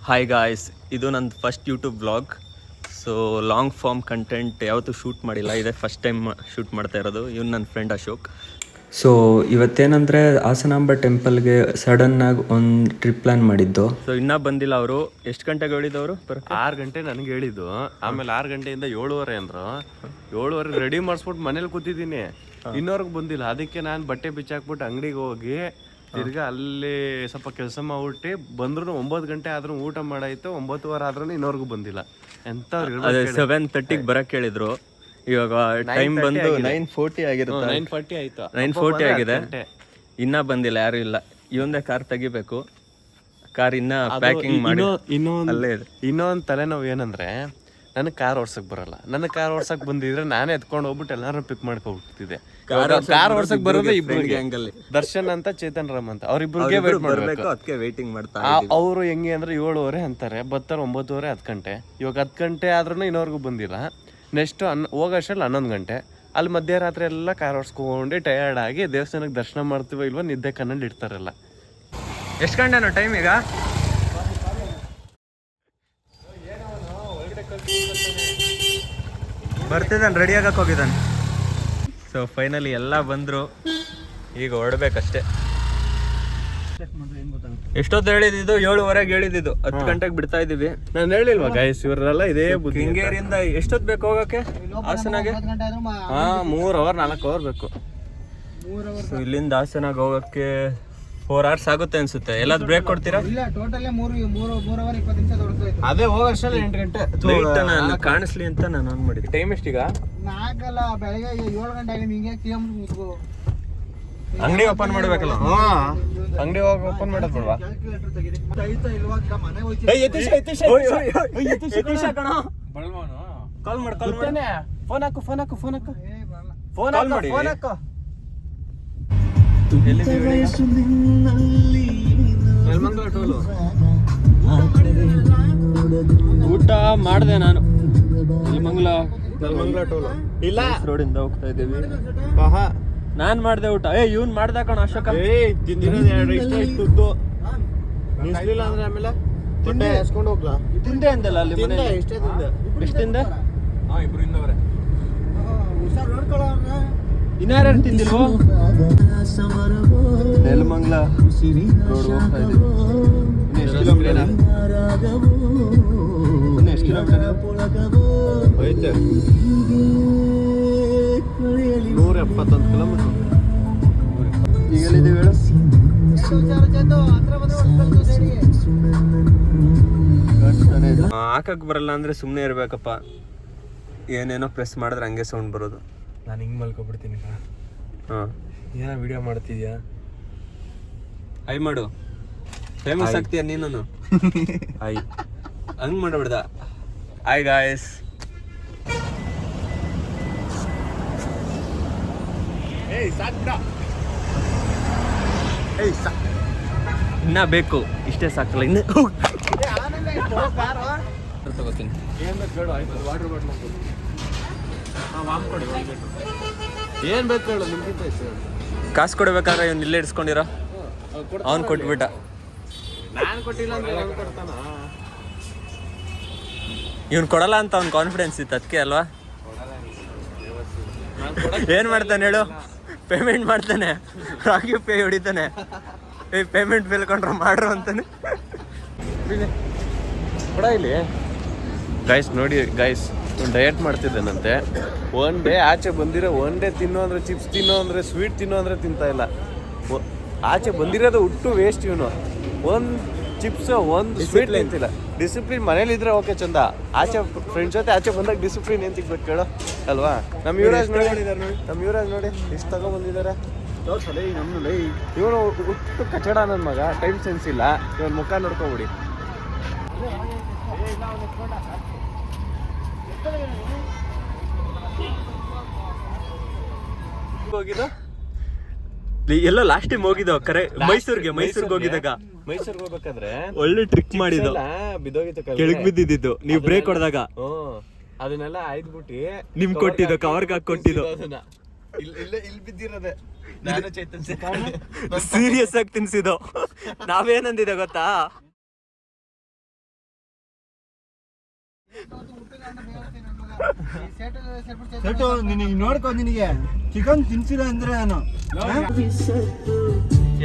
Hi guys, ಇದು ನನ್ನ first YouTube vlog. So long form content ಯಾವತ್ತೂ ಶೂಟ್ ಮಾಡಿಲ್ಲ, ಇದೇ ಫಸ್ಟ್ ಟೈಮ್ ಶೂಟ್ ಮಾಡ್ತಾ ಇರೋದು. ಇವನು ನನ್ನ ಫ್ರೆಂಡ್ ಅಶೋಕ್. ಸೊ ಇವತ್ತೇನಂದರೆ ಹಾಸನಾಂಬ ಟೆಂಪಲ್ಗೆ ಸಡನ್ನಾಗಿ ಒಂದು ಟ್ರಿಪ್ ಪ್ಲ್ಯಾನ್ ಮಾಡಿದ್ದು. ಸೊ ಇನ್ನೂ ಬಂದಿಲ್ಲ ಅವರು. ಎಷ್ಟು ಗಂಟೆಗೆ ಹೇಳಿದವರು? 6 ಗಂಟೆ ನನಗೆ ಹೇಳಿದ್ದು. ಆಮೇಲೆ 6 ಗಂಟೆಯಿಂದ 7:30 ಅಂದ್ರು. 7:30 ರೆಡಿ ಮಾಡಿಸ್ಬಿಟ್ಟು ಮನೇಲಿ ಕೂತಿದ್ದೀನಿ, ಇನ್ನೋರ್ಗೆ ಬಂದಿಲ್ಲ. ಅದಕ್ಕೆ ನಾನು ಬಟ್ಟೆ ಬಿಚ್ಚಾಕ್ಬಿಟ್ಟು ಅಂಗಡಿಗೆ ಹೋಗಿ ತಿರ್ಗಾ ಅಲ್ಲಿ ಸ್ವಲ್ಪ ಕೆಲಸ ಮಾಡ್ಬಿಟ್ಟು ಬಂದ್ರು. 9 ಗಂಟೆ ಆದ್ರೂ ಊಟ ಮಾಡಾಯ್ತು. 9:15 ಆದ್ರೂ ಇನ್ನೋರ್ಗು ಬಂದಿಲ್ಲ. ಎಂತ 7:30 ಬರಕ್ಕೆ ಹೇಳಿದ್ರು. ಇವಾಗ ಟೈಮ್ ಬಂದು 9:40 ಆಗಿರುತ್ತೆ. 9:40 ಆಯ್ತು. 9:40 ಆಗಿದೆ, ಇನ್ನ ಬಂದಿಲ್ಲ, ಯಾರು ಇಲ್ಲ. ಇವೊಂದೇ ಕಾರ್ ತೆಗಿಬೇಕು. ಕಾರ್ ಇನ್ನ ಪ್ಯಾಕಿಂಗ್ ಮಾಡಿ ಅಲ್ಲೇ ಇದೆ. ಇನ್ನೊಂದು ತಲೆನೋವು ಏನಂದ್ರೆ, ನನಗೆ ಕಾರ್ ಓಡ್ಸಕ್ ಬರಲ್ಲ. ನನಗೆ ಕಾರ್ ಓಡ್ಸಕ್ ಬಂದಿದ್ರೆ ನಾನೇ ಎತ್ಕೊಂಡು ಹೋಗ್ಬಿಟ್ಟು ಎಲ್ಲಾರು ಪಿಕ್ ಮಾಡ್ಕೊಬಿಡ್ತಿದ್ದೆ. ಕಾರ್ ಓಡ್ಸಕ್ ಬರೋದೇ ಇಬ್ರಿಗೆ, ದರ್ಶನ್ ಅಂತ ಚೇತನ್ ರಾಮ್ ಅಂತ, ಅವ್ರಿಬ್ರಿಗೆ ವೇಟ್ ಮಾಡ್ಬೇಕು. ಅದಕ್ಕೆ ವೇಟಿಂಗ್ ಮಾಡ್ತಾ. ಅವರು ಹೆಂಗೆ ಅಂದ್ರೆ 7:30 ಅಂತಾರೆ, ಬರ್ತಾರೆ 9:30 10 ಗಂಟೆ. ಇವಾಗ 10 ಗಂಟೆ ಆದ್ರೂ ಇನ್ನೋರ್ಗು ಬಂದಿಲ್ಲ. ನೆಕ್ಸ್ಟ್ ಹೋಗೋಷ್ಟರಲ್ಲಿ 11 ಗಂಟೆ. ಅಲ್ಲಿ ಮಧ್ಯರಾತ್ರಿ ಎಲ್ಲ ಕಾರ್ ಓಡಿಸ್ಕೊಂಡು ಟಯರ್ಡ್ ಆಗಿ ದೇವಸ್ಥಾನಕ್ಕೆ ದರ್ಶನ ಮಾಡ್ತೀವೋ ಇಲ್ವೋ ನಿದ್ದೆ ಕನ್ನಡ ಇಡ್ತಾರಲ್ಲ. ಎಷ್ಟು ಗಂಟೆನೋ ಟೈಮ್ ಈಗ? ಬರ್ತಿದ್ದಾನೆ, ರೆಡಿ ಆಗಕ್ಕೆ ಹೋಗಿದ್ದಾನೆ. ಸೊ ಫೈನಲಿ ಎಲ್ಲ ಬಂದರು, ಈಗ ಹೊರಡ್ಬೇಕಷ್ಟೇ. ಎಷ್ಟೊತ್ತು ಹೇಳಿದ್ದು? 7:30 ಹೇಳಿದ್ದು. 10 ಗಂಟೆಗೆ ಬಿಡ್ತಾ ಇದೀವಿ. ನಾನು ಹೇಳಿಲ್ವಾ ಗೈಸ್, ಇವರೆಲ್ಲ ಇದೇ ಹಿಂಗೇರಿಯಿಂದ ಎಷ್ಟೊತ್ತು ಬೇಕು ಹೋಗಕ್ಕೆ ಹಾಸನಾಗೆ? 3 ಅವರ್ 4 ಅವರ್ ಬೇಕು. ಸೊ ಇಲ್ಲಿಂದ ಹಾಸನಾಗ ಹೋಗಕ್ಕೆ 4 hours ಆಗುತ್ತೆ ಅನ್ಸುತ್ತೆ. ಎಲ್ಲಾದ್ರು ಬ್ರೇಕ್ ಕೊಡ್ತೀರಾ? ಅದೇ ಹೋಗೋಷ್ಟರಲ್ಲಿ 8 ಗಂಟೆ. ನಾನು ಕಾಣಿಸ್ಲಿ ಅಂತ ನಾನು ಆನ್ ಮಾಡಿದ್ದೆ. ಟೈಮ್ ಎಷ್ಟೀಗ? ಬೆಳಗ್ಗೆ 7 ಗಂಟೆ ಆಗಿ ಅಂಗಡಿ ಓಪನ್ ಮಾಡ್ಬೇಕಲ್ಲ? ಅಂಗಡಿ ಹೋಗಿ ಓಪನ್ ಮಾಡೋದು ಬಿಡ್ವಾ? ಕಾಲ್ ಮಾಡಿ, ಫೋನ್ ಹಾಕು, ಫೋನ್ ಹಾಕು, ಫೋನ್ ಹಾಕು, ಫೋನ್ ಕಾಲ್ ಮಾಡಿ. ಹಾಕು. ಊಟ ಮಾಡಿದೆ ನಾನು. ನೆಲಮಂಗಲ ಟೋಲು ಇಲ್ಲ, ರೋಡಿಂದ ಹೋಗ್ತಾ ಇದ್ದೀವಿ. ನಾನ್ ಮಾಡ್ದೆ ಊಟ. ಇವ್ನ್ ಮಾಡ್ದ ಕಣ ಅಶೋಕ. ತಿಂದಿರೋದು ಇಷ್ಟ ಇತ್ತು. ನಿಲ್ಲಿಲ್ಲ ಅಂದ್ರೆ ಆಮೇಲೆ ತಿಂದೆ ಎಸ್ಕೊಂಡು ಹೋಗ್ಲಾ? ತಿಂದೆ ಅಂದಲ್ಲ ಅಲ್ಲಿ ಮನೆ? ಎಷ್ಟೇ ತಿಂದೆ. ಎಷ್ಟು ತಿಂದೆ? ಇಬ್ರು ಇನ್ನವರೇ. ಇನ್ಯಾರು ತಿಂದಿಲ್ವೋ? ನೆಲಮಂಗಲ ರೋಡ್ ಹೋಗ್ತಾ ಇದ್ದೀವಿ. ಎಷ್ಟು ಕಿಲೋಮೀಟರ್? 171 ಕಿಲೋಮೀಟರ್. ಈಗ ಎಲ್ಲಿದ್ದೀವಿ ಹೇಳು? ಹಾಕಕ್ ಬರಲ್ಲ ಅಂದ್ರೆ ಸುಮ್ಮನೆ ಇರ್ಬೇಕಪ್ಪ. ಏನೇನೋ ಪ್ರೆಸ್ ಮಾಡಿದ್ರೆ ಹಂಗೆ ಸೌಂಡ್ ಬರೋದು. ನಾನು ಹಿಂಗೆ ಮಲ್ಕೊಬಿಡ್ತೀನಿ. ಏನೋ ವಿಡಿಯೋ ಮಾಡ್ತಿದ್ಯಾ? ಐ ಮಾಡು, ಫೇಮಸ್ ಆಗ್ತೀಯ ನೀನು. ಐ ಹಂಗ್ ಮಾಡಬಿಡ್ದ. ಹಾಯ್ ಗಾಯ್ಸ್, ಇನ್ನ ಬೇಕು, ಇಷ್ಟೇ ಸಾಕಲ್ಲ. ಇನ್ನು ತಗೋತೀನಿ. ಏನ್ ಬೇಕು ಹೇಳು, ನಿಮ್ಗಿಂತ ಕಾಸು ಕೊಡ್ಬೇಕಾದ್ರೆ ಇವ್ನು ಇಲ್ಲೇ ಇಡ್ಸ್ಕೊಂಡಿರೋ. ಅವ್ನು ಕೊಟ್ಬಿಟ್ಟ. ನಾನು ಕೊಟ್ಟಿಲ್ಲ ಅಂದ್ರೆ ಅವ್ನು ಕೊಡ್ತಾನ? ಇವ್ನು ಕೊಡಲ್ಲ ಅಂತ ಅವ್ನು ಕಾನ್ಫಿಡೆನ್ಸ್ ಇತ್ತು, ಅದಕ್ಕೆ ಅಲ್ವಾ? ಏನ್ ಮಾಡ್ತಾನೆ ಹೇಳು? ಪೇಮೆಂಟ್ ಮಾಡ್ತಾನೆ, ರಾಗಿ ಪೇ ಹೊಡಿತಾನೆ. ಪೇಮೆಂಟ್ ಬೇಲ್ಕೊಂಡ್ರೆ ಮಾಡ್ರು ಅಂತಾನೆ. ಕೊಡ ಇಲ್ಲಿ. ಗೈಸ್ ನೋಡಿ ಗೈಸ್, ಡಯಟ್ ಮಾಡ್ತಿದ್ದೇನಂತೆ. 1 ಡೇ ಆಚೆ ಬಂದಿರೋ, 1 ಡೇ ತಿನ್ನೋ ಅಂದ್ರೆ, ಚಿಪ್ಸ್ ತಿನ್ನೋ ಅಂದ್ರೆ, ಸ್ವೀಟ್ ತಿನ್ನೋ ಅಂದ್ರೆ ತಿಂತಾ ಇಲ್ಲ. ಆಚೆ ಬಂದಿರೋದು ಹುಟ್ಟು ವೇಸ್ಟ್. ಇವನು 1 ಚಿಪ್ಸ್ 1 ಸ್ವೀಟ್ ತಿಂತಿಲ್ಲ. ಡಿಸಿಪ್ಲಿನ್ ಮನೇಲಿ ಇದ್ರೆ ಓಕೆ ಚಂದ, ಆಚೆ ಫ್ರೆಂಡ್ಸ್ ಜೊತೆ ಆಚೆ ಬಂದಾಗ ಡಿಸಿಪ್ಲಿನ್ ಏನ್ ಸಿಗ್ಬೇಕು ಕೇಳೋ ಅಲ್ವಾ? ನಮ್ಮ ಯುವರಾಜ್ ನೋಡಿ ಎಷ್ಟು ತಗೊಂಡ್ಬಂದಿದ್ದಾರೆ. ಇವನು ಹುಟ್ಟು ಕಚಡ ನನ್ನ ಮಗ, ಟೈಮ್ ಸೆನ್ಸ್ ಇಲ್ಲ. ಇವನ್ ಮುಖ ನೋಡ್ಕೊಬಿಡಿ. ಹೋಗಿದ್ದು ಎಲ್ಲೋ ಲಾಸ್ಟ್ ಟೈಮ್ ಹೋಗಿದ್ದು ಕರೆ ಮೈಸೂರ್ಗೆ ಹೋಗಿದಾಗ. ಮೈಸೂರ್ಗೆ ಹೋಗ್ಬೇಕಾದ್ರೆ ಒಳ್ಳೆ ಟ್ರಿಕ್ ಮಾಡಿದ್ದು. ಬಿದ್ದೋಗಿತ್ತು, ಕೆಳಗ್ ಬಿದ್ದಿದ್ದು ನೀವು ಬ್ರೇಕ್ ಹೊಡೆದಾಗ. ಅದನ್ನೆಲ್ಲ ಆಯ್ದ್ಬಿಟ್ಟು ನಿಮ್ ಕೊಟ್ಟಿದ್ದು, ಕವರ್ಗೆ ಹಾಕಿ ಕೊಟ್ಟಿದ್ದು. ಇಲ್ಲಿ ಬಿದ್ದಿರೋದೆ. ಸೀರಿಯಸ್ ಆಗಿ ತಿನ್ಸಿದ್ದು. ನಾವೇನಂದಿದೆ ಗೊತ್ತಾ? ಸೆಟ್ಟು ನಿನಗೆ ನೋಡ್ಕೊ, ನಿನಗೆ ಚಿಕನ್ ತಿನ್ಸಿಲ್ಲ ಅಂದ್ರೆ ನಾನು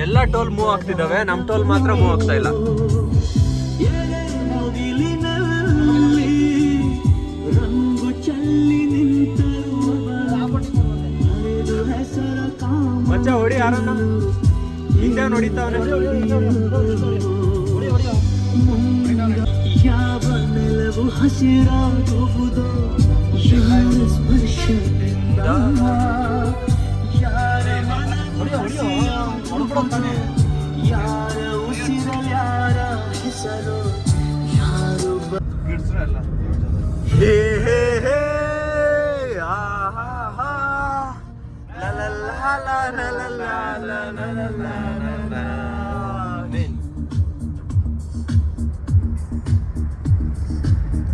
ಎಲ್ಲ ಟೋಲ್ ಮೂವ್ ಆಗ್ತಿದ್ದಾವೆ, ನಮ್ಮ ಟೋಲ್ ಮಾತ್ರ ಮೂವ್ ಆಗ್ತಾ ಇಲ್ಲ. ಮಚ್ಚ ಹೊಡಿ ಯಾರನ್ನ ಹಿಂದೆ ನೋಡಿತಾವನೆ. ಯಾವ ನೆಲವು ಹಸಿರಾಗುವುದೋ ಯಾರ ಸ್ಪರ್ಶದಿಂದ, ಯಾರ ಯಾರ ಉಸಿರಲ್ಯಾರ ಹೆಸರು ಯಾರು ಹೇ ಹೇ ಹೇ ಆಹಾ ಹಾ ಲಾ ಲಾ ಲಾ ಲಾ ಲಾ ಲಾ ಲಾ ಲಾ ಲಾ ಲಾ ಲಾ.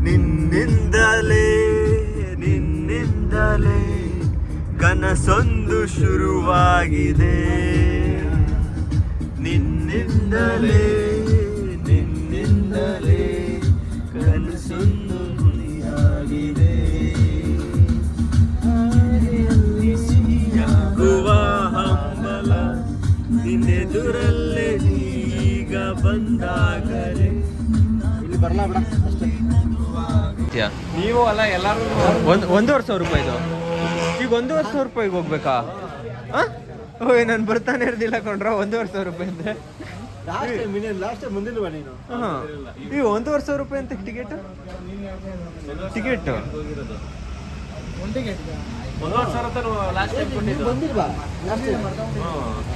ನಿನ್ನಿಂದಲೇ ನಿನ್ನಿಂದಲೇ ಕನಸೊಂದು ಶುರುವಾಗಿದೆ, ನಿನ್ನಿಂದಲೇ ನಿನ್ನಿಂದಲೇ ಕನಸೊಂದು ಗುರಿಯಾಗಿದೆ. ಸಿಹಿಯಾಗುವ ಹಂಬಲ ನಿನ್ನೆದುರಲ್ಲೇ ಈಗ ಬಂದಾಗಲೇ. ಇಲ್ಲಿ ಬರಲ್ಲ ಬಿಡ ಅಷ್ಟೇ. ನೀವು ಅಲ್ಲ ಎಲ್ಲರೂ 1,500 ರೂಪಾಯಿದು ಈಗ 1,500 ರೂಪಾಯಿಗೆ ಹೋಗ್ಬೇಕಾ? ಓಯ್ ನಾನು ಬರ್ತಾನೆ ಇರ್ದಿಲ್ಲ ಕೊಂಡ್ರ 1,500 ರೂಪಾಯಿ ಅಂದ್ರೆ. ಲಾಸ್ಟ್ ಮುಂದಿಲ್ವಾ ನೀನು? ಈಗ 1,500 ರೂಪಾಯಿ ಅಂತ ಟಿಕೆಟ್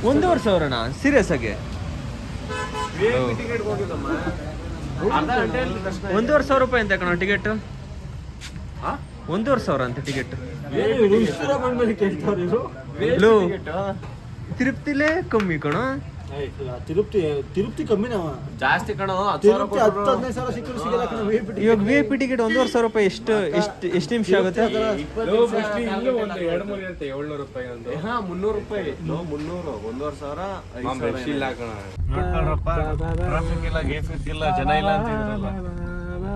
1,500ನಾ? ಸೀರಿಯಸ್ ಆಗಿ 1,500 ರೂಪಾಯಿ ಅಂತ ಕಣ ಟಿಕೆಟ್. 1,500 ಅಂತ ಟಿಕೆಟ್. ತಿರುಪ್ತಿಲೇ ಕಮ್ಮಿ ಕಣ. ತಿರುಪ್ತಿ ಕಮ್ಮಿ ನಾವ ಜಾಸ್ತಿ ಕಣೋ. ತಿರುಪ್ತಿ 10-15 ಸಾವಿರ ಸಿಕ್ಕರು ಸಿಗಲ್ಲ ಕಣ. ಇವಾಗ VIP ಟಿಕೆಟ್ 1,500 ರೂಪಾಯಿ ಎಷ್ಟು ನಿಮಿಷ ಆಗುತ್ತೆ? 300 ರೂಪಾಯಿ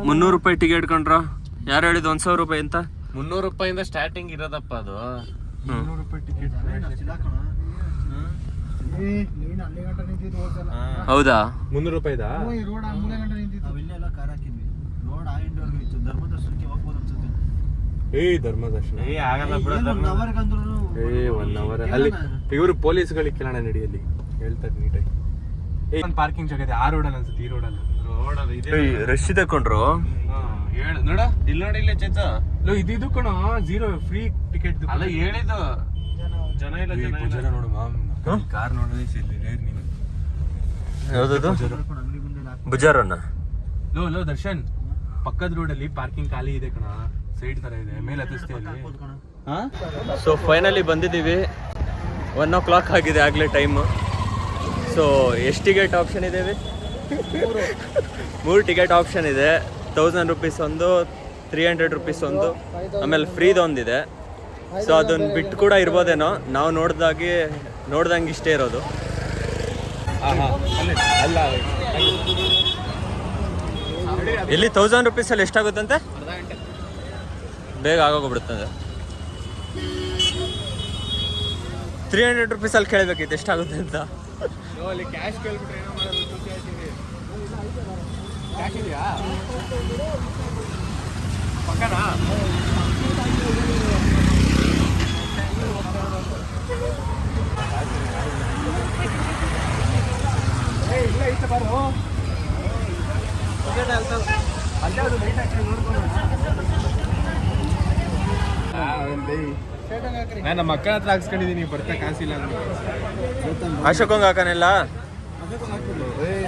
300 ರೂಪಾಯಿ ಟಿಕೆಟ್ ಕಂಡ್ರ ಯಾರು ಹೇಳಿದ್ 1,000 ರೂಪಾಯಿ ಅಂತ? 300 ರೂಪಾಯಿಂದ ಸ್ಟಾರ್ಟಿಂಗ್ ಇರೋದಪ್ಪ ಅದು. 300 ರೂಪಾಯಿ ಟಿಕೆಟ್ ನೀನು ಅಲ್ಲಿ ಗಂಟೆ ನಿಂತಿದ್ದು ಹೋಗಲ್ಲ. ಹೌದಾ? 300 ರೂಪಾಯಿದ ರೋಡ್ ಆ ಮೂಲೆ ಗಂಟೆ ನಿಂತಿದ್ದು. ಅವೆಲ್ಲ ಕಾರ್ ಹಾಕಿದ್ವಿ. ರೋಡ್ ಆ ಇಂಡೋರ್ಗೆ ಇತ್ತು. ಧರ್ಮದರ್ಶನಕ್ಕೆ ಹೋಗ್ಬೋದು ಅನ್ಸುತ್ತೆ. ಧರ್ಮದರ್ಶನ ಆಗಲ್ಲ ಬಿಡ. 1 ಅವರ್ ಅಂದ್ರೂ 1 ಅವರ್ ಅಲ್ಲಿ ಇವರು ಪೊಲೀಸ್ಗಳಿಗೆ ಕೇಳೋಣ ನಡಿಯಲ್ಲಿ ಹೇಳ್ತಾರೆ ನೀಟಾಗಿ. ಒಂದು ಪಾರ್ಕಿಂಗ್ ಜಾಗ ಇದೆ ಆ ರೋಡಲ್ಲಿ ಅನ್ಸುತ್ತೆ. ಈ ರೋಡಲ್ಲಿ ರಶ್ ಇದೆ ಕೊಂಡ್ರು. ನೋಡ ಇಲ್ಲಿ ನೋಡಿ ಇಲ್ಲೇ ಚೇತ ಇದು ಕಣ 0 ಫ್ರೀ ಟಿಕೆಟ್ ಅಲ್ಲ ಹೇಳಿದ್ದು. ಜನ ಇಲ್ಲ ಜನ ನೋಡು ಮಾಮ್ ಕಾರ್ ನೋಡೋದೇ ನೀನು. ಯಾವ್ದದು? ಬುಜಾರನ್ನ ಲೋ ದರ್ಶನ್ ಪಕ್ಕದ ರೋಡಲ್ಲಿ ಪಾರ್ಕಿಂಗ್ ಖಾಲಿ ಇದೆ ಕಣ. ಸೈಡ್ ತರ ಇದೆ ಮೇಲೆ ಹತ್ತಿಸ್ತೀವಿ. ಸೊ ಫೈನಲಿ ಬಂದಿದ್ದೀವಿ. 1 o'clock ಆಗಿದೆ ಆಗಲೇ ಟೈಮು. ಸೊ ಎಷ್ಟು ಟಿಕೆಟ್ ಆಪ್ಷನ್ ಇದ್ದೇವೆ? 3 ಟಿಕೆಟ್ ಆಪ್ಷನ್ ಇದೆ. 1000 ರೂಪೀಸ್ ಒಂದು, 300 ರೂಪೀಸ್ ಒಂದು, ಆಮೇಲೆ ಫ್ರೀದು ಒಂದಿದೆ. ಸೊ ಅದನ್ನ ಬಿಟ್ಟು ಕೂಡ ಇರ್ಬೋದೇನೋ. ನಾವು ನೋಡ್ದಂಗೆ ಇಷ್ಟೇ ಇರೋದು. ಇಲ್ಲಿ 1000 ರೂಪೀಸಲ್ಲಿ ಎಷ್ಟಾಗುತ್ತಂತೆ? ಬೇಗ ಆಗೋಗ್ಬಿಡುತ್ತದೆ. 300 ರೂಪೀಸಲ್ಲಿ ಕೇಳಬೇಕಿತ್ತು ಎಷ್ಟಾಗುತ್ತೆ ಅಂತ. ಕ್ಯಾಶ್ ಕೇಳ್ಬಿಟ್ರೆ ಏನೋ ಮಾಡೋದು. ಕ್ಯಾಶ್ ಇದೆಯಾ ಪಕ್ಕನಾ? ಇಲ್ಲ ಇಷ್ಟ ಬಾರು ಅಲ್ಲೇ ಅದು ಲೈಟ್ ಹಾಕಿ ನೋಡ್ಕೊಂಡು. ನಾನು ನಮ್ಮ ಅಕ್ಕನ ಹತ್ರ ಹಾಕ್ಸ್ಕೊಂಡಿದ್ದೀನಿ. ಬರ್ತಾ ಕಾಸಿಲ್ಲ ಅಂದ್ರೆ ಅಶೋಕಂಗೆ ಹಾಕನಿಲ್ಲ.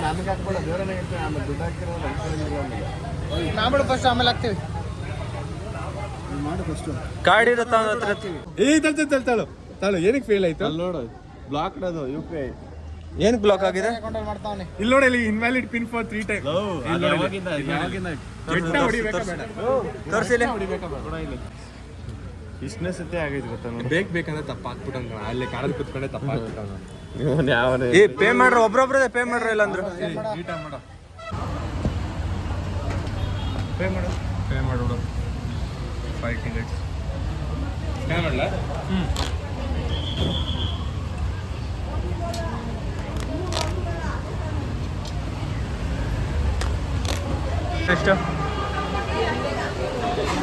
ನಮಗೆ ಹಾಕ್ಬೇಡ ದೇವರನ್ನ ಇರ್ತೇವೆ. ಆಮೇಲೆ ದುಡ್ಡು ಹಾಕಿರೋದು ನಾಮಳು ಫಸ್ಟ್ ಆಮೇಲೆ ಹಾಕ್ತೀವಿ. ಮಾಡು ಫಸ್ಟ್. ಕಾರ್ಡ್ ಇರುತ್ತಾ ಅವನ ಹತ್ರ? ತಾಳು ಏನಕ್ಕೆ ಫೇಲ್ ಆಯ್ತು? ಅಲ್ಲಿ ನೋಡು ಬ್ಲಾಕ್ ಅದು UPI. ಏನಕ್ಕೆ ಬ್ಲಾಕ್ ಆಗಿದೆ? ಮಾಡ್ತಾವನೆ. ಇಲ್ಲಿ ನೋಡಿ ಇನ್ವ್ಯಾಲಿಡ್ ಪಿನ್ ಫಾರ್ 3 ಟೈಮ್. ತೋರಿಸಿಲ್ಲ. ಇಷ್ಟನೇ ಸತಿ ಆಗೈತೆ ಗೊತ್ತಾ? ಬೇಕಂದ್ರೆ ತಪ್ಪ ಹಾಕ್ಬಿಟ್ಟಂಗ ಅಲ್ಲಿ ಕಾರಲ್ಲಿ ಕುತ್ಕೊಂಡೆ ತಪ್ಪ ಹಾಕ್ಬಿಟ್ಟಂಗ. ಏ ಪೇ ಮಾಡ್ರ ಒಬ್ರೊಬ್ರದೇ ಪೇ ಮಾಡ್ರ ಇಲ್ಲ ಅಂದ್ರು ಪೇ ಮಾಡು. ಪೇ ಮಾಡೋಣ 5 ಟಿಕೆಟ್ಸ್ ಪೇ ಮಾಡಲ. ಎಷ್ಟು?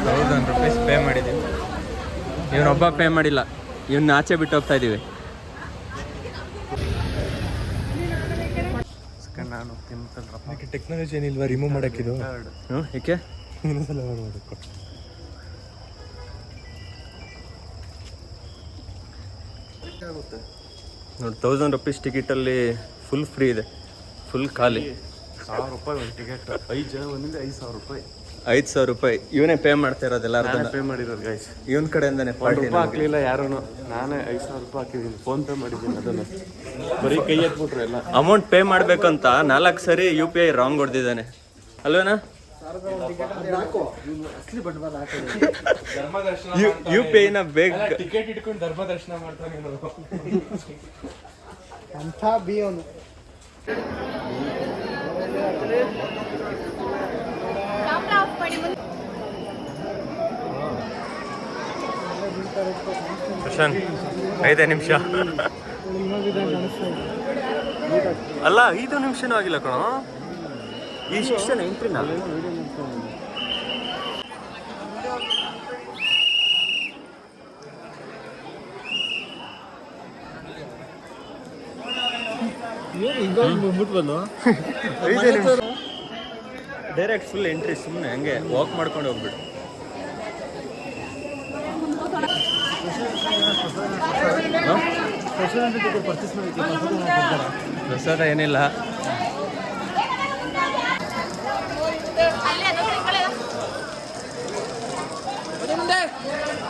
1000 ರೂಪೀಸ್ ಪೇ ಮಾಡಿದ್ದೀವಿ. ಇವನೊಬ್ಬ ಪೇ ಮಾಡಿಲ್ಲ, ಇವನ್ನ ಆಚೆ ಬಿಟ್ಟು ಹೋಗ್ತಾ ಇದ್ದೀವಿ. ನಾನು ತಿಂತಲ್ರಪ್ಪ. Technology ಏನಿಲ್ವಾ remove ಮಾಡೋಕ್ಕಿದು? ಹ್ಞೂ ಏಕೆ? ಇನ್ನೊಂದ್ಸಲ ಮಾಡಬೇಕು. ನೋಡಿ 1000 ರೂಪೀಸ್ ಟಿಕೆಟಲ್ಲಿ ಫುಲ್ ಫ್ರೀ ಇದೆ, ಫುಲ್ ಖಾಲಿ. 1000 ರೂಪಾಯಿ ಒಂದು ಟಿಕೆಟ್, 5 ಜನ ಬಂದಿದ್ದು 5000 ರೂಪಾಯಿ. 5000 ರೂಪಾಯಿ ಇವನೇ ಪೇ ಮಾಡ್ತಾ ಇರೋದು ಎಲ್ಲಾರ್ದು. ಪೇ ಮಾಡಿರೋದು ಗೈಸ್. ಇವನ್ ಕಡೆಯಿಂದಾನೆ ₹1 ಪಾರ್ಟಿ. ಹಾಕ್ಲಿಲ್ಲ ಯಾರೂ. ನಾನೇ 5000 ರೂಪಾಯಿ ಹಾಕಿದ್ದೀನಿ, ಫೋನ್ ಪೇ ಮಾಡಿದ್ದೀನಿ. ಅದನ್ನು ಬರೀ ಕೈ ಎತ್ಬಿಟ್ರೆ ಎಲ್ಲ. ಅಮೌಂಟ್ ಪೇ ಮಾಡ್ಬೇಕಂತ 4 ಸರಿ UPI ರಾಂಗ್ ಹೊಡೆದಿದ್ದಾನೆ ಅಲ್ವೇನಾ? UPI ನ ಬೇಗ ಟಿಕೆಟ್ ಇಟ್ಕೊಂಡು ಧರ್ಮ ದರ್ಶನ ಮಾಡ್ತಾನೆ ಅಂತ ಬಿ ಅವನು. ಪ್ರಶಾಂತ್ 5 ನಿಮಿಷ ಅಲ್ಲ 5 ನಿಮಿಷನೂ ಆಗಿಲ್ಲ ಕಣೋ. ಈ ಶಿಕ್ಷಣ ಎಂಟ್ರಿನ ಡೈರೆಕ್ಟ್ ಫುಲ್ ಎಂಟ್ರಿ, ಸುಮ್ಮನೆ ಹಂಗೆ ವಾಕ್ ಮಾಡ್ಕೊಂಡು ಹೋಗ್ಬಿಡು. ಪ್ರಸಾದ ಏನಿಲ್ಲ,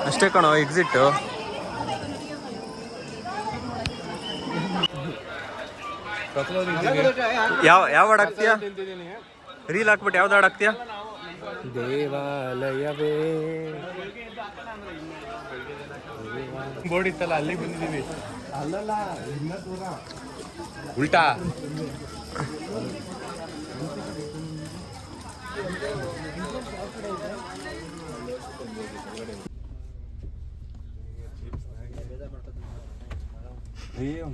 ಅಷ್ಟೇ ಕಣೋ ಎಕ್ಸಿಟ್ಟು. ಯಾವ ಹಾಡು ಹಾಕ್ತೀಯಾ? ರೀಲ್ ಹಾಕ್ಬಿಟ್ಟು ಯಾವ್ದು ಹಾಡು ಹಾಕ್ತೀಯಾ? ದೇವಾಲಯವೇ ಬೋರ್ಡ್ ಇತ್ತಲ್ಲ, ಅಲ್ಲಿಗೆ ಬಂದಿದ್ದೀವಿ. ಅಲ್ಲಲ್ಲ, ಇನ್ನ ದೂರ ಉಲ್ಟಾ.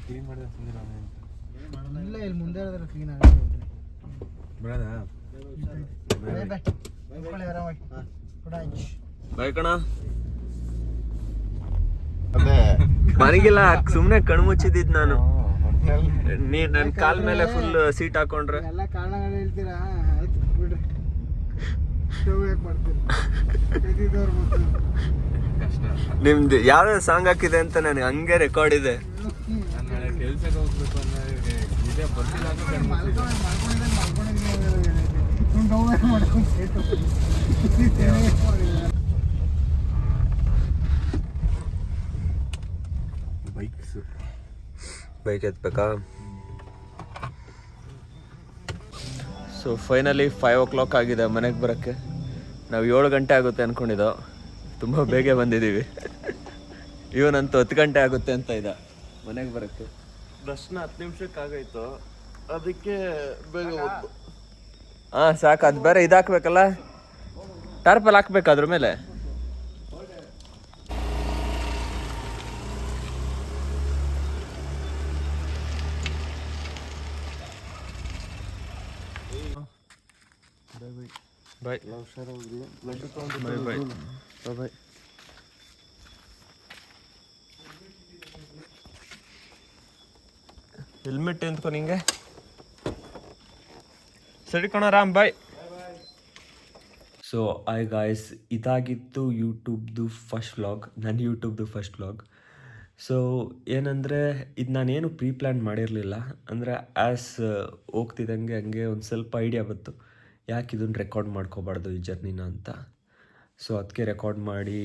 ಕ್ಲೀನ್ ಮಾಡಿದ ಇಲ್ಲ, ಇಲ್ಲಿ ಮುಂದೆ ಹೇಳಿದ್ರೆ ಕ್ಲೀನ್ ಆಗುತ್ತೆ. ಬೇಡ ಬಾಯ್ ಕಣ. ಮನೆಗಿಲ್ಲ, ಸುಮ್ನೆ ಕಣ್ಣು ಮುಚ್ಚಿದ್ದಿದ್ ನಾನು. ನೀ ನನ್ ಕಾಲ್ ಮೇಲೆ ಫುಲ್ ಸೀಟ್ ಹಾಕೊಂಡ್ರೆ ಎಲ್ಲ ಕಾರಣಗಳು ಹೇಳ್ತೀರಾ? ಆಯ್ತು ಬಿಡ್ರಿ, ಶೋ ಯಾಕೆ ಮಾಡ್ತೀರಿ? ನಿಮ್ದು ಯಾವ್ದು ಸಾಂಗ್ ಹಾಕಿದೆ ಅಂತ ನನಗೆ ಹಂಗೆ ರೆಕಾರ್ಡ್ ಇದೆ. ಕೆಲ್ಸಕ್ಕೆ ಹೋಗ್ಬೇಕು ಅನ್ನೋ ಇದೇ ಬರ್ತಿಲ್ಲ ಅಂತ ಬೈಕ್ ಎತ್ಬೇಕಾ? ಸೊ ಫೈನಲಿ 5 o'clock ಆಗಿದೆ ಮನೆಗೆ ಬರೋಕ್ಕೆ. ನಾವು 7 ಗಂಟೆ ಆಗುತ್ತೆ ಅಂದ್ಕೊಂಡಿದ್ದೋ, ತುಂಬ ಬೇಗ ಬಂದಿದ್ದೀವಿ. ಇವನಂತೂ 10 ಗಂಟೆ ಆಗುತ್ತೆ ಅಂತ ಇದ್ದ ಮನೆಗೆ ಬರೋಕ್ಕೆ. ದರ್ಶನ 10 ನಿಮಿಷಕ್ಕಾಗಾಯ್ತು, ಅದಕ್ಕೆ ಬೇಗ ಹೋಗ್ತು. ಹಾಂ ಸಾಕು. ಅದು ಬೇರೆ ಇದು ಹಾಕ್ಬೇಕಲ್ಲ, ಟಾರ್ಪಲ್ ಹಾಕ್ಬೇಕು ಅದ್ರ ಮೇಲೆ. ಬಾಯ್ ಬಾಯ್ ಬಾಯ್ ಬಾಯ್. ಹೆಲ್ಮೆಟ್ ಎಂತ್ಕೊ ನಿಂಗೆ. ಸರಿ ಕಣ ರಾಮ್, ಬಾಯ್. ಸೊ ಗಾಯ್ಸ್, ಇದಾಗಿತ್ತು ಯೂಟ್ಯೂಬ್ದು ಫಸ್ಟ್ ವ್ಲಾಗ್, ನನ್ನ ಯೂಟ್ಯೂಬ್ದು ಫಸ್ಟ್ ವ್ಲಾಗ್. ಸೊ ಏನಂದರೆ ಇದು ನಾನೇನು ಪ್ರೀ ಪ್ಲ್ಯಾನ್ ಮಾಡಿರಲಿಲ್ಲ. ಅಂದರೆ ಹೋಗ್ತಿದ್ದಂಗೆ ಹಂಗೆ ಒಂದು ಸ್ವಲ್ಪ ಐಡಿಯಾ ಬಂತು, ಯಾಕೆ ಇದನ್ನು ರೆಕಾರ್ಡ್ ಮಾಡ್ಕೋಬಾರ್ದು ಈ ಜರ್ನಿನ ಅಂತ. ಸೊ ಅದಕ್ಕೆ ರೆಕಾರ್ಡ್ ಮಾಡಿ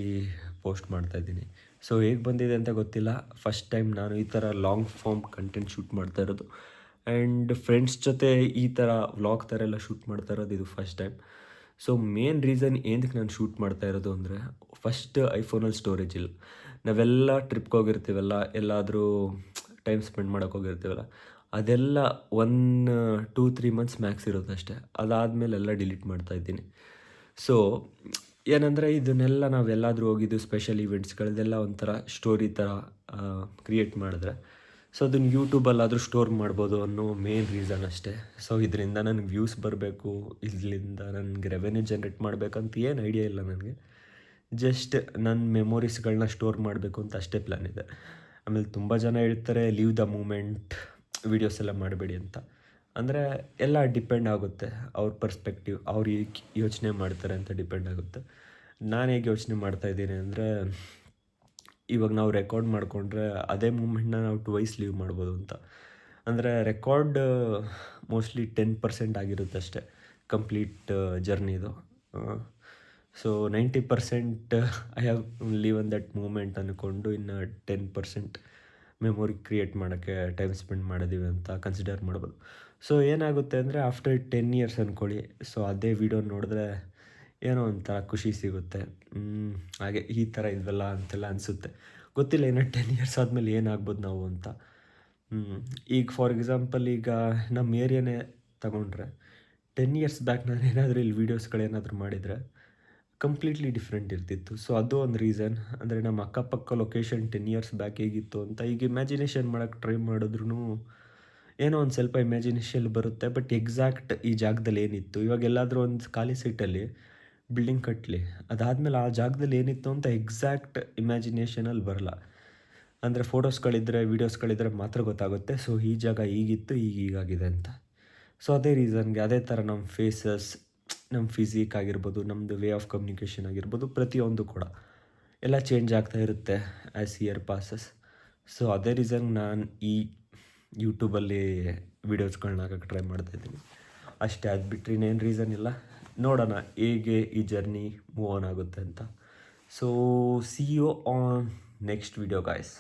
ಪೋಸ್ಟ್ ಮಾಡ್ತಾಯಿದ್ದೀನಿ. ಸೊ ಹೇಗೆ ಬಂದಿದೆ ಅಂತ ಗೊತ್ತಿಲ್ಲ. ಫಸ್ಟ್ ಟೈಮ್ ನಾನು ಈ ಥರ ಲಾಂಗ್ ಫಾರ್ಮ್ ಕಂಟೆಂಟ್ ಶೂಟ್ ಮಾಡ್ತಾ ಇರೋದು, ಆ್ಯಂಡ್ ಫ್ರೆಂಡ್ಸ್ ಜೊತೆ ಈ ಥರ ವ್ಲಾಗ್ ಥರ ಎಲ್ಲ ಶೂಟ್ ಮಾಡ್ತಾ ಇರೋದು ಇದು first time. So main reason ಏನಕ್ಕೆ ನಾನು ಶೂಟ್ ಮಾಡ್ತಾ ಇರೋದು ಅಂದರೆ, ಫಸ್ಟ್ ಐಫೋನಲ್ಲಿ ಸ್ಟೋರೇಜ್ ಇಲ್ಲ. ನಾವೆಲ್ಲ ಟ್ರಿಪ್ಗೆ ಹೋಗಿರ್ತೀವಲ್ಲ, ಎಲ್ಲಾದರೂ ಟೈಮ್ ಸ್ಪೆಂಡ್ ಮಾಡೋಕ್ಕೆ ಹೋಗಿರ್ತೀವಲ್ಲ, ಅದೆಲ್ಲ 1-2-3 ಮಂತ್ಸ್ ಮ್ಯಾಕ್ಸ್ ಇರುತ್ತೆ ಅಷ್ಟೇ. ಅದಾದಮೇಲೆ ಎಲ್ಲ ಡಿಲೀಟ್ ಮಾಡ್ತಾಯಿದ್ದೀನಿ. ಸೊ ಏನಂದರೆ ಇದನ್ನೆಲ್ಲ ನಾವೆಲ್ಲಾದರೂ ಹೋಗಿದ್ದು ಸ್ಪೆಷಲ್ ಈವೆಂಟ್ಸ್ಗಳದೆಲ್ಲ ಒಂಥರ ಸ್ಟೋರಿ ಥರ ಕ್ರಿಯೇಟ್ ಮಾಡಿದ್ರೆ ಸೊ ಅದನ್ನು ಯೂಟ್ಯೂಬಲ್ಲಾದರೂ ಸ್ಟೋರ್ ಮಾಡ್ಬೋದು ಅನ್ನೋ ಮೇನ್ ರೀಸನ್ ಅಷ್ಟೇ. ಸೊ ಇದರಿಂದ ನನಗೆ ವ್ಯೂಸ್ ಬರಬೇಕು, ಇದರಿಂದ ನನಗೆ ರೆವೆನ್ಯೂ ಜನ್ರೇಟ್ ಮಾಡಬೇಕಂತ ಏನು ಐಡಿಯಾ ಇಲ್ಲ ನನಗೆ. ಜಸ್ಟ್ ನನ್ನ ಮೆಮೊರೀಸ್ಗಳನ್ನ ಸ್ಟೋರ್ ಮಾಡಬೇಕು ಅಂತ ಅಷ್ಟೇ ಪ್ಲ್ಯಾನ್ ಇದೆ. ಆಮೇಲೆ ತುಂಬ ಜನ ಹೇಳ್ತಾರೆ ಲೀವ್ ದ ಮೂಮೆಂಟ್ ವೀಡಿಯೋಸ್ ಎಲ್ಲ ಮಾಡಬೇಡಿ ಅಂತ. ಅಂದರೆ ಎಲ್ಲ ಡಿಪೆಂಡ್ ಆಗುತ್ತೆ, ಅವ್ರ ಪರ್ಸ್ಪೆಕ್ಟಿವ್, ಅವ್ರು ಹೇಗೆ ಯೋಚನೆ ಮಾಡ್ತಾರೆ ಅಂತ ಡಿಪೆಂಡ್ ಆಗುತ್ತೆ. ನಾನು ಹೇಗೆ ಯೋಚನೆ ಮಾಡ್ತಾಯಿದ್ದೀನಿ ಅಂದರೆ, ಇವಾಗ ನಾವು ರೆಕಾರ್ಡ್ ಮಾಡಿಕೊಂಡ್ರೆ ಅದೇ ಮೂಮೆಂಟ್ನ ನಾವು ಟ್ವೈಸ್ ಲೀವ್ ಮಾಡ್ಬೋದು ಅಂತ. ಅಂದರೆ ರೆಕಾರ್ಡ್ ಮೋಸ್ಟ್ಲಿ 10% ಆಗಿರುತ್ತೆ ಅಷ್ಟೇ ಕಂಪ್ಲೀಟ್ ಜರ್ನಿದು. So 90% I have leave on that moment ಅಂದ್ಕೊಂಡು ಇನ್ನು 10% ಮೆಮೊರಿ ಕ್ರಿಯೇಟ್ ಮಾಡೋಕ್ಕೆ ಟೈಮ್ ಸ್ಪೆಂಡ್ ಮಾಡಿದ್ದೀವಿ ಅಂತ ಕನ್ಸಿಡರ್ ಮಾಡ್ಬೋದು. ಸೊ ಏನಾಗುತ್ತೆ ಅಂದರೆ ಆಫ್ಟರ್ 10 years ಅಂದ್ಕೊಳ್ಳಿ, ಸೊ ಅದೇ ವಿಡಿಯೋ ನೋಡಿದ್ರೆ ಏನೋ ಒಂಥರ ಖುಷಿ ಸಿಗುತ್ತೆ. ಹಾಗೆ ಈ ಥರ ಇದ್ವಲ್ಲ ಅಂತೆಲ್ಲ ಅನಿಸುತ್ತೆ. ಗೊತ್ತಿಲ್ಲ ಇನ್ನು 10 years ಆದಮೇಲೆ ಏನಾಗ್ಬೋದು ನಾವು ಅಂತ. ಈಗ ಫಾರ್ ಎಕ್ಸಾಂಪಲ್ ಈಗ ನಮ್ಮ ಏರಿಯಾನೇ ತಗೊಂಡ್ರೆ 10 years ಬ್ಯಾಕ್ ನಾನು ಏನಾದರೂ ಇಲ್ಲಿ ವೀಡಿಯೋಸ್ಗಳೇನಾದರೂ ಮಾಡಿದರೆ ಕಂಪ್ಲೀಟ್ಲಿ ಡಿಫ್ರೆಂಟ್ ಇರ್ತಿತ್ತು. ಸೊ ಅದು ಒಂದು ರೀಸನ್. ಅಂದರೆ ನಮ್ಮ ಅಕ್ಕಪಕ್ಕ ಲೊಕೇಶನ್ 10 years ಬ್ಯಾಕ್ ಹೇಗಿತ್ತು ಅಂತ ಈಗ ಇಮ್ಯಾಜಿನೇಷನ್ ಮಾಡೋಕ್ಕೆ ಟ್ರೈ ಮಾಡಿದ್ರೂ ಏನೋ ಒಂದು ಸ್ವಲ್ಪ ಇಮ್ಯಾಜಿನೇಷನ್ ಬರುತ್ತೆ. ಬಟ್ ಎಕ್ಸಾಕ್ಟ್ ಈ ಜಾಗದಲ್ಲಿ ಏನಿತ್ತು, ಇವಾಗ ಎಲ್ಲಾದರೂ ಒಂದು ಖಾಲಿ ಸೈಟಲ್ಲಿ ಬಿಲ್ಡಿಂಗ್ ಕಟ್ಟಲಿ, ಅದಾದಮೇಲೆ ಆ ಜಾಗದಲ್ಲಿ ಏನಿತ್ತು ಅಂತ ಎಕ್ಸಾಕ್ಟ್ ಇಮ್ಯಾಜಿನೇಷನಲ್ಲಿ ಬರಲ್ಲ. ಅಂದರೆ ಫೋಟೋಸ್ಗಳಿದ್ದರೆ ವೀಡಿಯೋಸ್ಗಳಿದ್ದರೆ ಮಾತ್ರ ಗೊತ್ತಾಗುತ್ತೆ. ಸೊ ಈ ಜಾಗ ಹೀಗಿತ್ತು, ಹೀಗಾಗಿದೆ ಅಂತ. ಸೊ ಅದೇ ರೀಸನ್ಗೆ ಅದೇ ಥರ ನಮ್ಮ ಫೇಸಸ್, ನಮ್ಮ ಫಿಸಿಕ್ ಆಗಿರ್ಬೋದು, ನಮ್ಮದು ವೇ ಆಫ್ ಕಮ್ಯುನಿಕೇಷನ್ ಆಗಿರ್ಬೋದು, ಪ್ರತಿಯೊಂದು ಕೂಡ ಎಲ್ಲ ಚೇಂಜ್ ಆಗ್ತಾ ಇರುತ್ತೆ ಆ್ಯಸ್ ಇಯರ್ ಪಾಸಸ್. ಸೊ ಅದೇ ರೀಸನ್ ನಾನು ಈ ಯೂಟ್ಯೂಬಲ್ಲಿ ವೀಡಿಯೋಸ್ಗಳನ್ನ ಹಾಕೋಕ್ಕೆ ಟ್ರೈ ಮಾಡ್ತಾಯಿದ್ದೀನಿ ಅಷ್ಟೇ. ಅದು ಬಿಟ್ಟರೆ ಇನ್ನೇನು ರೀಸನ್ ಇಲ್ಲ. ನೋಡೋಣ ಹೇಗೆ ಈ ಜರ್ನಿ ಮೂವ್ ಆನ್ ಆಗುತ್ತೆ ಅಂತ. So see you on next video guys.